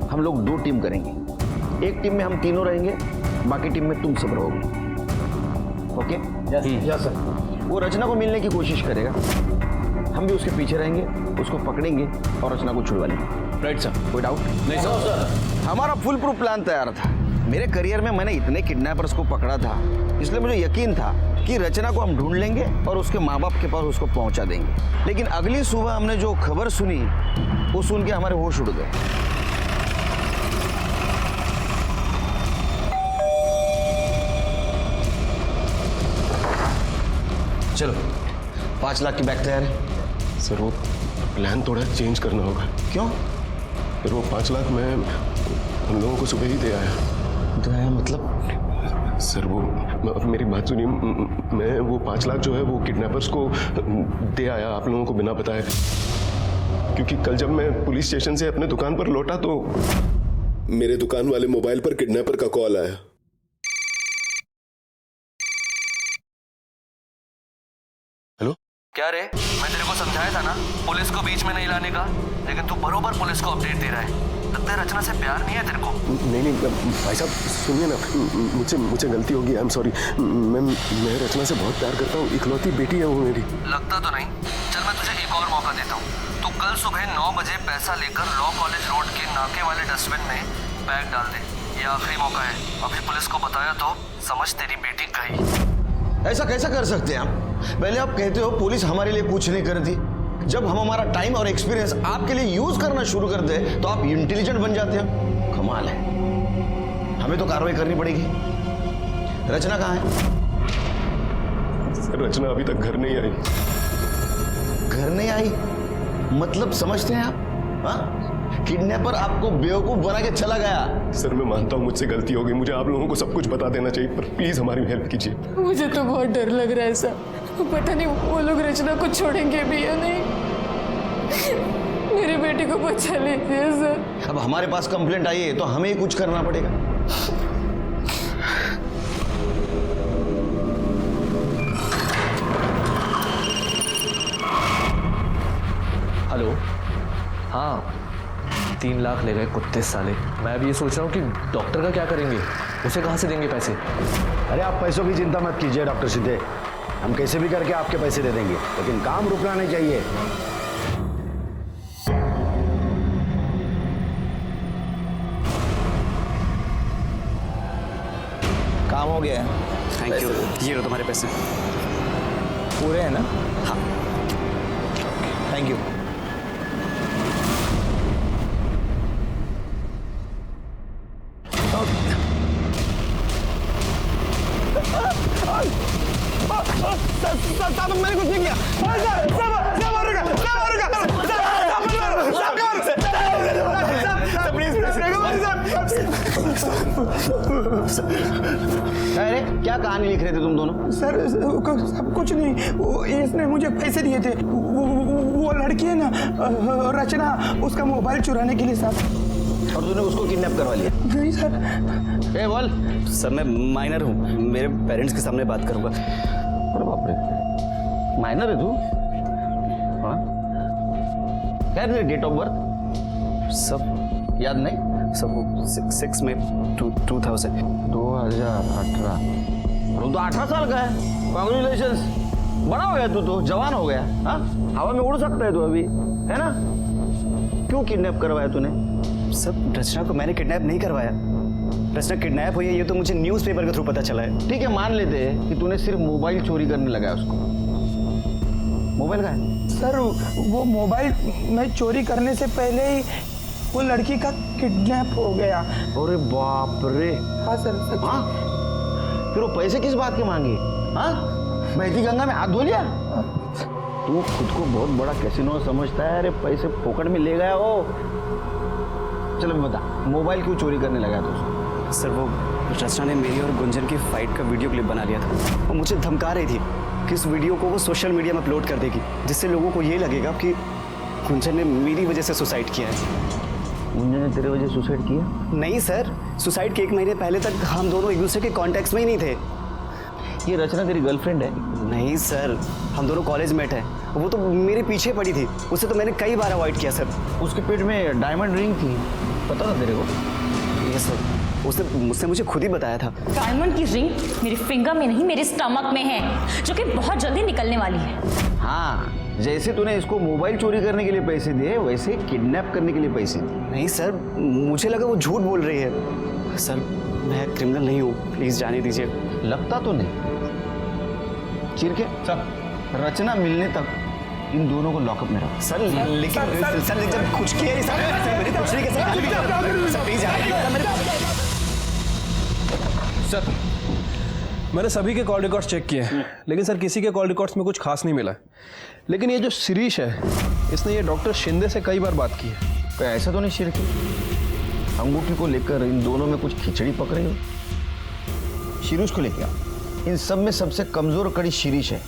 Speaker 3: हम लोग 2 टीम करेंगे। एक टीम में हम तीनों रहेंगे, बाकी टीम में तुम सब रहोगे। ओके?
Speaker 11: Yes sir.
Speaker 3: वो रचना को मिलने की कोशिश करेगा, हम भी उसके पीछे रहेंगे, उसको पकड़ेंगे और रचना को छुड़वा लेंगे।
Speaker 7: Right sir.
Speaker 3: कोई डाउट
Speaker 7: नहीं सर।
Speaker 3: हमारा फुल प्रूफ प्लान तैयार था। मेरे करियर में मैंने इतने किडनैपर्स को पकड़ा था, इसलिए मुझे यकीन था कि रचना को हम ढूंढ लेंगे और उसके माँ बाप के पास उसको पहुंचा देंगे। लेकिन अगली सुबह हमने जो खबर सुनी वो सुन के हमारे होश उड़ गए।
Speaker 1: चलो
Speaker 3: 5 लाख की बैग तैयार है।
Speaker 1: सर वो प्लान थोड़ा चेंज करना होगा।
Speaker 3: क्यों?
Speaker 1: फिर वो 5 लाख मैं हम लोगों को सुबह ही दे आया।
Speaker 3: तो है मतलब?
Speaker 1: सर वो मेरी बात सुनिए, मैं वो 5 लाख जो है वो किडनैपर्स को दे आया आप लोगों को बिना बताए, क्योंकि कल जब मैं पुलिस स्टेशन से अपने दुकान पर लौटा तो मेरे दुकान वाले मोबाइल पर किडनैपर का कॉल आया। हेलो?
Speaker 8: क्या रे, मैं तेरे को समझाया था ना पुलिस को बीच में नहीं लाने का, लेकिन तू बरोबर पुलिस को अपडेट दे रहा है। लगता है रचना से प्यार नहीं है तेरे को।
Speaker 1: नहीं भाई साहब सुनिए ना, मुझे गलती होगी, आई एम सॉरी। मैं रचना से बहुत प्यार करता हूँ, इकलौती बेटी है वो मेरी।
Speaker 8: लगता तो नहीं। चल मैं तुझे एक और मौका देता हूँ। तू कल सुबह 9 बजे पैसा लेकर लॉ कॉलेज रोड के नाके वाले डस्टबिन में बैग डाल दे। ये आखिरी मौका है। अभी पुलिस को बताया तो समझ तेरी बेटी गई।
Speaker 3: ऐसा कैसा कर सकते हैं आप? पहले आप कहते हो पुलिस हमारे लिए कुछ नहीं करती, जब हम हमारा टाइम और एक्सपीरियंस आपके लिए यूज करना शुरू करते हैं तो आप इंटेलिजेंट बन जाते हो। कमाल है। हमें तो कार्रवाई करनी पड़ेगी। रचना कहाँ है?
Speaker 1: रचना अभी तक घर नहीं आई।
Speaker 3: घर नहीं आई मतलब समझते हैं आप? हाँ, किडनैपर आपको बेवकूफ बना के चला गया।
Speaker 1: सर मैं मानता हूँ मुझसे गलती हो गई, मुझे आप लोगों को सब कुछ बता देना चाहिए, पर प्लीज हमारी हेल्प कीजिए।
Speaker 6: मुझे तो बहुत डर लग रहा है सर, पता नहीं वो लोग रचना को छोड़ेंगे भी या नहीं। मेरी बेटी को बचा लेते हैं सर।
Speaker 3: अब हमारे पास कंप्लेंट आई है तो हमें ही कुछ करना पड़ेगा।
Speaker 8: हेलो। हाँ 3 लाख ले गए कुत्ते साले। मैं भी ये सोच रहा हूँ कि डॉक्टर का क्या करेंगे, उसे कहाँ से देंगे पैसे।
Speaker 11: अरे आप पैसों की चिंता मत कीजिए डॉक्टर सिद्धे, हम कैसे भी करके आपके पैसे दे देंगे, लेकिन काम रुकना नहीं चाहिए।
Speaker 3: काम हो गया है।
Speaker 10: Thank you. ये लो तुम्हारे पैसे।
Speaker 3: पूरे हैं ना?
Speaker 10: हाँ।
Speaker 3: Thank you. मैंने कुछ नहीं किया। अरे क्या कहानी लिख रहे थे तुम दोनों?
Speaker 13: सर सब कुछ नहीं, वो इसने मुझे पैसे दिए थे, वो लड़की है ना रचना, उसका मोबाइल चुराने के लिए सर।
Speaker 3: और तूने उसको किडनैप करवा लिया?
Speaker 13: नहीं सर।
Speaker 3: ए बोल।
Speaker 10: सर मैं माइनर हूँ, मेरे पेरेंट्स के सामने बात करूँगा।
Speaker 3: अरे बाप रे, माइनर है तू? हाँ क्या है डेट ऑफ बर्थ?
Speaker 10: सब
Speaker 3: याद नहीं?
Speaker 10: सब 6 में 2000।
Speaker 3: 2018। वो तो 18 साल का है। कॉन्ग्रेचुलेशंस। बड़ा हो गया तू, तो जवान हो गया। हाँ, हवा में उड़ सकता है तू अभी, है ना? क्यों किडनैप करवाया तूने?
Speaker 10: सर रचना को मैंने किडनैप नहीं करवाया। रचना किडनैप हुई है ये तो मुझे न्यूज़पेपर के थ्रू पता चला है।
Speaker 3: ठीक है, मान लेते हैं कि तूने सिर्फ मोबाइल चोरी करने लगाया उसको। मोबाइल का है?
Speaker 14: सर वो मोबाइल मैं चोरी करने से पहले ही वो लड़की का किडनैप हो गया।
Speaker 3: अरे बाप रे।
Speaker 14: हाँ सर।
Speaker 3: हाँ, फिर वो पैसे किस बात के मांगे? हाँ, बहती गंगा में हाथ धो लिया? तू खुद को बहुत बड़ा कैसीनो समझता है। अरे पैसे फोकट में ले गया वो। चलो बता, मोबाइल क्यों चोरी करने लगा था उसको?
Speaker 10: सर वो रचना ने मेरी और गुंजन की फाइट का वीडियो क्लिप बना लिया था। वो मुझे धमका रही थी कि इस वीडियो को वो सोशल मीडिया में अपलोड कर देगी, जिससे लोगों को ये लगेगा कि गुंजन ने मेरी वजह से सुसाइड किया है।
Speaker 3: गुंजन ने तेरे वजह सुसाइड किया?
Speaker 10: नहीं सर, सुसाइड के 1 महीने पहले तक हम दोनों एक दूसरे के कॉन्टेक्ट में ही नहीं थे।
Speaker 3: ये रचना तेरी गर्लफ्रेंड है?
Speaker 10: नहीं सर, हम दोनों कॉलेज मेट हैं। वो तो मेरे पीछे पड़ी थी, उसे तो मैंने कई बार अवॉइड किया सर।
Speaker 3: उसके पेट में डायमंड रिंग थी, पता था तेरे को?
Speaker 10: ये सर उसने मुझे खुद ही बताया था।
Speaker 2: डायमंड की रिंग मेरे फिंगर में नहीं मेरे स्टमक में है, जो कि बहुत जल्दी निकलने वाली है।
Speaker 3: हाँ, जैसे तूने इसको मोबाइल चोरी करने के लिए पैसे दिए, वैसे किडनैप करने के लिए पैसे दिए।
Speaker 10: नहीं सर, मुझे लगा वो झूठ बोल रही है। सर मैं क्रिमिनल नहीं हूँ, प्लीज जाने दीजिए।
Speaker 3: लगता तो नहीं। चिरके सर, रचना मिलने तक इन दोनों को लॉकअप में रखो।
Speaker 10: सर लेकिन सर जब कुछ किया मेरे कुछ नहीं
Speaker 7: सर, मैंने सभी के कॉल रिकॉर्ड्स चेक किए हैं, लेकिन सर किसी के कॉल रिकॉर्ड्स में कुछ खास नहीं मिला। लेकिन ये जो शिरीष है, इसने ये डॉक्टर शिंदे से कई बार बात की है।
Speaker 3: तो ऐसा तो नहीं शिरके, अंगूठी को लेकर इन दोनों में कुछ खिचड़ी पक रही हो? शिरीष को लेकर आओ। इन सब में सबसे कमजोर कड़ी शिरीष है,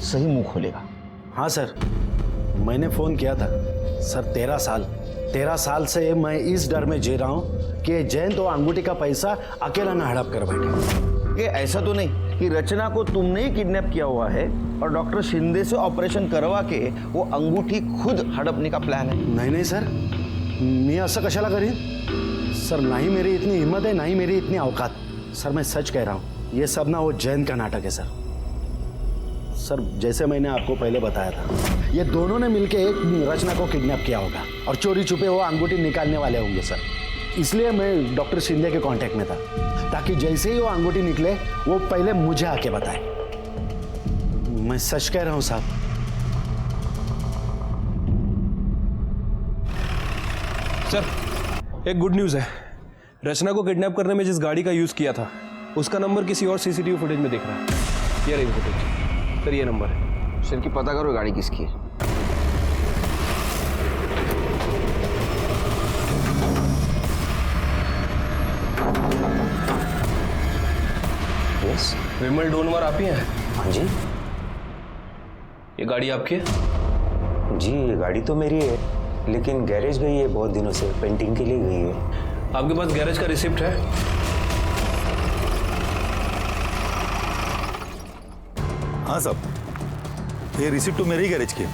Speaker 3: सही मुंह खोलेगा।
Speaker 11: हाँ सर, मैंने फ़ोन किया था। सर 13 साल से मैं इस डर में जी रहा हूँ कि जयंत तो अंगूठी का पैसा अकेला ना हड़प कर बैठे।
Speaker 3: ये ऐसा तो नहीं कि रचना को तुमने ही किडनैप किया हुआ है और डॉक्टर शिंदे से ऑपरेशन करवा के वो अंगूठी खुद हड़पने का प्लान है?
Speaker 11: नहीं सर, मी असं कशाला करीन? सर ना ही मेरी इतनी हिम्मत है, ना ही मेरी इतनी औकात। सर मैं सच कह रहा हूँ, ये सब ना वो जयंत का नाटक है सर। सर जैसे मैंने आपको पहले बताया था, ये दोनों ने मिलके एक रचना को किडनैप किया होगा और चोरी छुपे वो अंगूठी निकालने वाले होंगे सर। इसलिए मैं डॉक्टर शिंदे के कांटेक्ट में था, ताकि जैसे ही वो अंगूठी निकले वो पहले मुझे आके बताए। मैं सच कह रहा हूँ साहब।
Speaker 7: सर एक गुड न्यूज़ है, रचना को किडनैप करने में जिस गाड़ी का यूज़ किया था, उसका नंबर किसी और सीसीटीवी फुटेज में दिख रहा है। ये रही फुटेज सर, ये नंबर है।
Speaker 3: सर की पता करो गाड़ी किसकी है।
Speaker 10: यस
Speaker 7: विमल डोनवर आप ही हैं?
Speaker 10: हाँ जी।
Speaker 7: ये गाड़ी आपकी है?
Speaker 15: जी ये गाड़ी तो मेरी है, लेकिन गैरेज गई है बहुत दिनों से, पेंटिंग के लिए गई है।
Speaker 7: आपके पास गैरेज का रिसिप्ट है?
Speaker 16: हाँ साहब, ये रिसिप्ट तो मेरे ही गैरेज की है।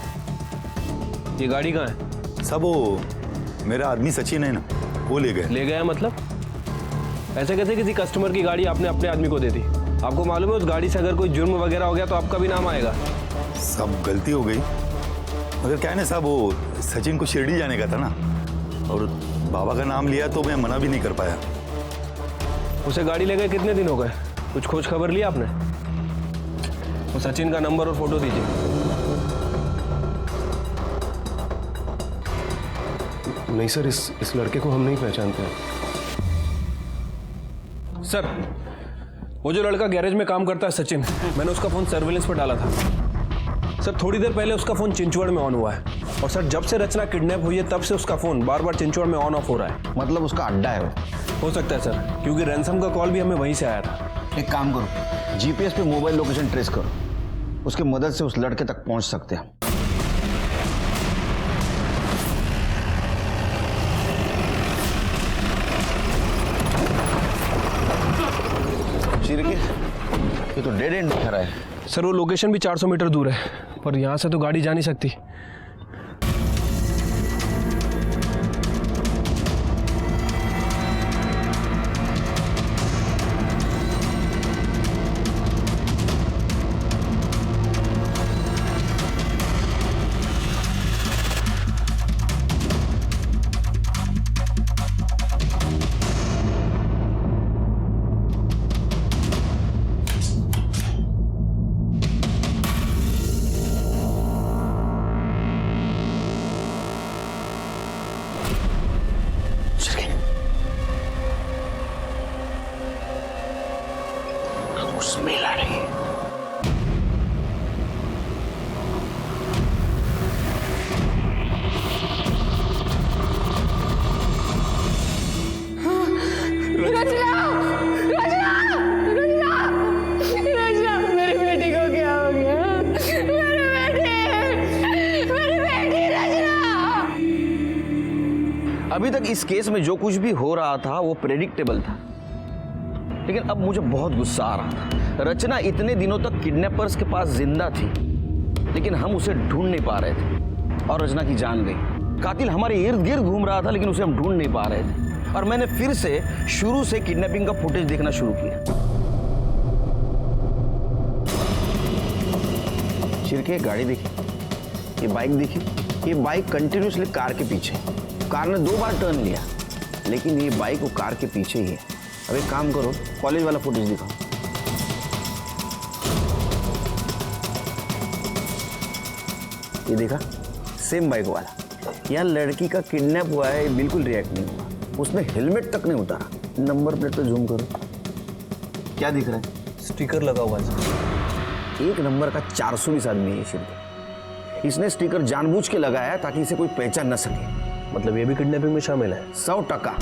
Speaker 7: ये गाड़ी कहाँ है?
Speaker 16: सब वो मेरा आदमी सचिन है ना, वो ले गए।
Speaker 7: ले गया मतलब? ऐसे कैसे किसी कस्टमर की गाड़ी आपने अपने आदमी को दे दी? आपको मालूम है उस गाड़ी से अगर कोई जुर्म वगैरह हो गया तो आपका भी नाम आएगा।
Speaker 16: सब गलती हो गई, मगर क्या है ना साहब, वो सचिन को शिरडी जाने का था ना, और बाबा का नाम लिया तो मैं मना भी नहीं कर पाया।
Speaker 7: उसे गाड़ी ले गए कितने दिन हो गए? कुछ खोज खबर लिया आपने? वो सचिन का नंबर और फोटो दीजिए।
Speaker 1: नहीं सर, इस लड़के को हम नहीं पहचानते हैं।
Speaker 7: सर वो जो लड़का गैरेज में काम करता है सचिन, मैंने उसका फोन सर्विलेंस पर डाला था सर। थोड़ी देर पहले उसका फोन चिंचवड़ में ऑन हुआ है, और सर जब से रचना किडनैप हुई है तब से उसका फोन बार बार चिंचवड़ में ऑन ऑफ हो रहा है।
Speaker 3: मतलब उसका अड्डा है वो?
Speaker 7: हो सकता है सर, क्योंकि रैंसम का कॉल भी हमें वहीं से आया था।
Speaker 3: एक काम करो, जीपीएस पे मोबाइल लोकेशन ट्रेस करो, उसकी मदद से उस लड़के तक पहुंच सकते हैं। ये तो डेड एंड दिखा रहा है
Speaker 7: सर। वो लोकेशन भी 400 मीटर दूर है, पर यहाँ से तो गाड़ी जा नहीं सकती।
Speaker 3: अभी तक इस केस में जो कुछ भी हो रहा था वो प्रेडिक्टेबल था, लेकिन अब मुझे बहुत गुस्सा आ रहा था। रचना इतने दिनों तक किडनैपर्स के पास जिंदा थी, लेकिन हम उसे ढूंढ नहीं पा रहे थे और रचना की जान गई। कातिल हमारे इर्द गिर्द घूम रहा था, लेकिन उसे हम ढूंढ नहीं पा रहे थे। और मैंने फिर से शुरू से किडनैपिंग का फुटेज देखना शुरू किया। शिरके, गाड़ी देखी, ये बाइक देखी, ये बाइक कंटिन्यूसली कार के पीछे। कार ने 2 बार टर्न लिया, लेकिन ये बाइक वो कार के पीछे ही है। अब एक काम करो, कॉलेज वाला फुटेज दिखाओ। ये देखा, सेम बाइक वाला। यहाँ लड़की का किडनैप हुआ है, बिल्कुल रिएक्ट नहीं हुआ। उसने हेलमेट तक नहीं उतारा। नंबर प्लेट पे जूम करो, क्या दिख रहा है?
Speaker 7: स्टिकर लगा हुआ है।
Speaker 3: 1 नंबर का 420 आदमी है शिरके। इसने स्टिकर जानबूझ के लगाया है ताकि इसे कोई पहचान न सके।
Speaker 7: मतलब ये भी किडनैपिंग में शामिल है?
Speaker 3: 100%।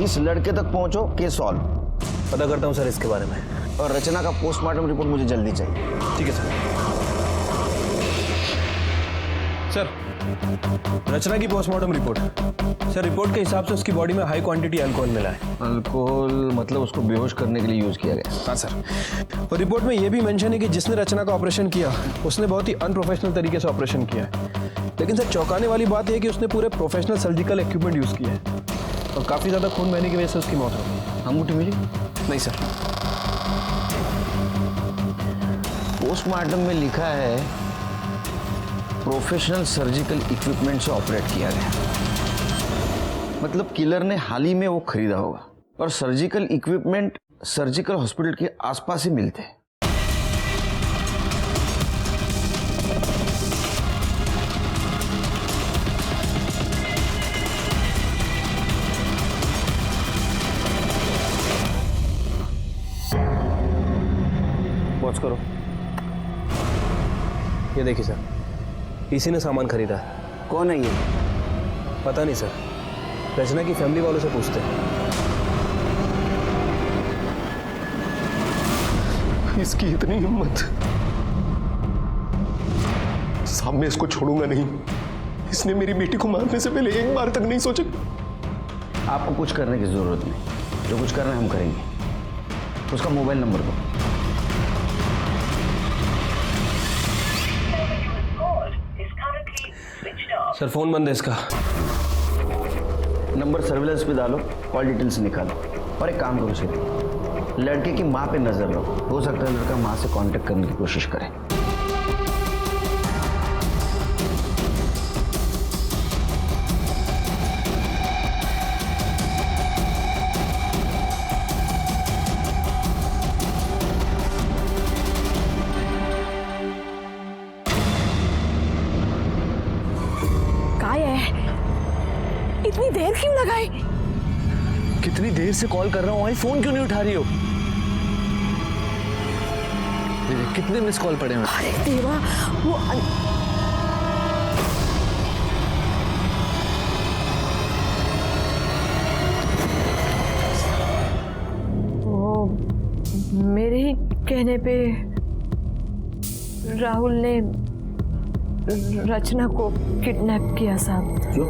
Speaker 3: इस लड़के तक पहुंचो, केस सॉल्व।
Speaker 7: पता करता हूँ सर इसके बारे में।
Speaker 3: और रचना का पोस्टमार्टम रिपोर्ट मुझे जल्दी चाहिए।
Speaker 7: ठीक है सर। सर, रचना की पोस्टमार्टम रिपोर्ट। सर, रिपोर्ट के हिसाब से उसकी बॉडी में हाई क्वांटिटी अल्कोहल मिला है।
Speaker 3: अल्कोहल मतलब उसको बेहोश करने के लिए यूज किया गया?
Speaker 7: हाँ सर। और रिपोर्ट में यह भी मेंशन है कि जिसने रचना का ऑपरेशन किया उसने बहुत ही अनप्रोफेशनल तरीके से ऑपरेशन किया है। लेकिन सर, चौंकाने वाली बात यह है कि उसने पूरे प्रोफेशनल सर्जिकल इक्विपमेंट यूज किया है और काफी ज्यादा खून बहने की वजह से उसकी मौत हो गई।
Speaker 3: अंगूठी मिली?
Speaker 7: नहीं सर।
Speaker 3: पोस्टमार्टम में लिखा है प्रोफेशनल सर्जिकल इक्विपमेंट से ऑपरेट किया गया। मतलब किलर ने हाल ही में वो खरीदा होगा। और सर्जिकल इक्विपमेंट सर्जिकल हॉस्पिटल के आसपास ही मिलते हैं।
Speaker 7: पॉज करो। ये देखिए सर, इसी ने सामान खरीदा है।
Speaker 3: कौन है ये?
Speaker 7: पता नहीं सर, रचना की फैमिली वालों से पूछते हैं।
Speaker 1: इसकी इतनी हिम्मत! साहब, मैं इसको छोड़ूंगा नहीं। इसने मेरी बेटी को मारने से पहले एक बार तक नहीं सोचा।
Speaker 3: आपको कुछ करने की जरूरत नहीं, जो कुछ करना है हम करेंगे। उसका मोबाइल नंबर दो।
Speaker 7: सर, फोन बंद है इसका।
Speaker 3: नंबर सर्विलेंस पे डालो, कॉल डिटेल्स निकालो। और एक काम करो सीधे, लड़के की माँ पे नजर रखो। हो सकता है लड़का माँ से कांटेक्ट करने की कोशिश करे।
Speaker 6: इतनी देर क्यों लगाई?
Speaker 15: कितनी देर से कॉल कर रहा हूँ, फोन क्यों नहीं उठा रही हो? कितने मिस कॉल पड़े हैं?
Speaker 6: अरे देवा, वो मेरे ही कहने पे राहुल ने रचना को किडनैप किया साहब।
Speaker 3: क्यों?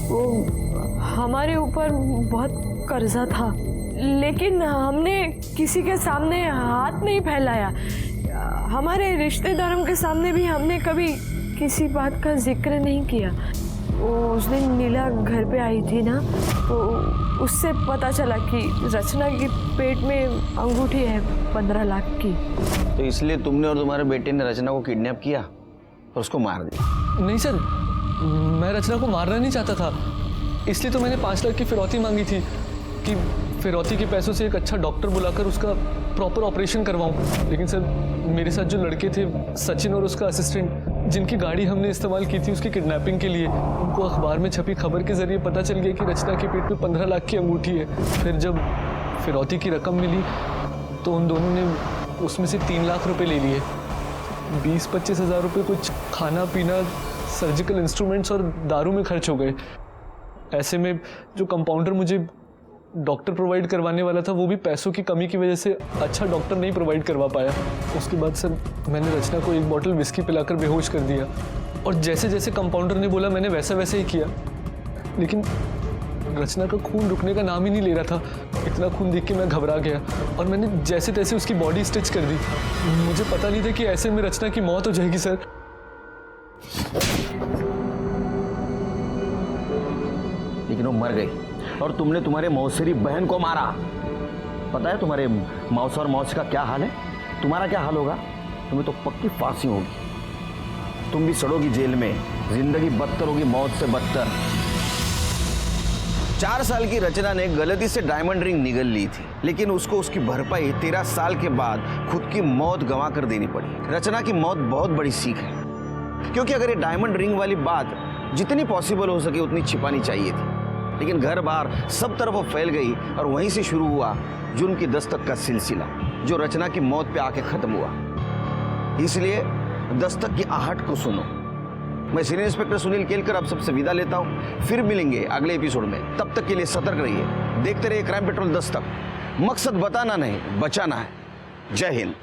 Speaker 6: वो हमारे ऊपर बहुत कर्जा था, लेकिन हमने किसी के सामने हाथ नहीं फैलाया। हमारे रिश्तेदारों के सामने भी हमने कभी किसी बात का जिक्र नहीं किया। वो उस दिन नीला घर पे आई थी ना, तो उससे पता चला कि रचना के पेट में अंगूठी है 15 लाख की।
Speaker 3: तो इसलिए तुमने और तुम्हारे बेटे ने रचना को किडनैप किया और उसको मार दिया?
Speaker 17: नहीं सर, मैं रचना को मारना नहीं चाहता था, इसलिए तो मैंने 5 लाख की फिरौती मांगी थी कि फिरौती के पैसों से एक अच्छा डॉक्टर बुलाकर उसका प्रॉपर ऑपरेशन करवाऊं। लेकिन सर, मेरे साथ जो लड़के थे, सचिन और उसका असिस्टेंट, जिनकी गाड़ी हमने इस्तेमाल की थी उसकी किडनैपिंग के लिए, उनको अखबार में छपी खबर के जरिए पता चल गया कि रचना के पेट में 15 लाख की अंगूठी है। फिर जब फिरौती की रकम मिली तो उन दोनों ने उसमें से 3 लाख रुपये ले लिए। 20-25 हज़ार रुपये कुछ खाना पीना, सर्जिकल इंस्ट्रूमेंट्स और दारू में खर्च हो गए। ऐसे में जो कंपाउंडर मुझे डॉक्टर प्रोवाइड करवाने वाला था, वो भी पैसों की कमी की वजह से अच्छा डॉक्टर नहीं प्रोवाइड करवा पाया। उसके बाद सर, मैंने रचना को 1 बॉटल विस्की पिलाकर बेहोश कर दिया और जैसे जैसे कंपाउंडर ने बोला मैंने वैसा वैसे ही किया। लेकिन रचना का खून रुकने का नाम ही नहीं ले रहा था। इतना खून देख के मैं घबरा गया और मैंने जैसे तैसे उसकी बॉडी स्टिच कर दी। मुझे पता नहीं था कि ऐसे में रचना की मौत हो जाएगी सर।
Speaker 3: लेकिन वो मर गई और तुमने तुम्हारे मौसेरी बहन को मारा। पता है तुम्हारे मौसा और मौसी का क्या हाल है? तुम्हारा क्या हाल होगा? तुम्हें तो पक्की फांसी होगी। तुम भी सड़ोगी जेल में, जिंदगी बदतर होगी मौत से बदतर। 4 साल की रचना ने गलती से डायमंड रिंग निगल ली थी, लेकिन उसको उसकी भरपाई 13 साल के बाद खुद की मौत गंवा कर देनी पड़ी। रचना की मौत बहुत बड़ी सीख है, क्योंकि अगर ये डायमंड रिंग वाली बात जितनी पॉसिबल हो सके उतनी छिपानी चाहिए थी, लेकिन घर बार सब तरफ वो फैल गई और वहीं से शुरू हुआ जुर्म की दस्तक का सिलसिला, जो रचना की मौत पे आके खत्म हुआ। इसलिए दस्तक की आहट को सुनो। मैं सीनियर इंस्पेक्टर सुनील केलकर आप सबसे विदा लेता हूं। फिर मिलेंगे अगले एपिसोड में। तब तक के लिए सतर्क रहिए, देखते रहिए क्राइम पेट्रोल दस्तक। मकसद बताना नहीं, बचाना है। जय हिंद।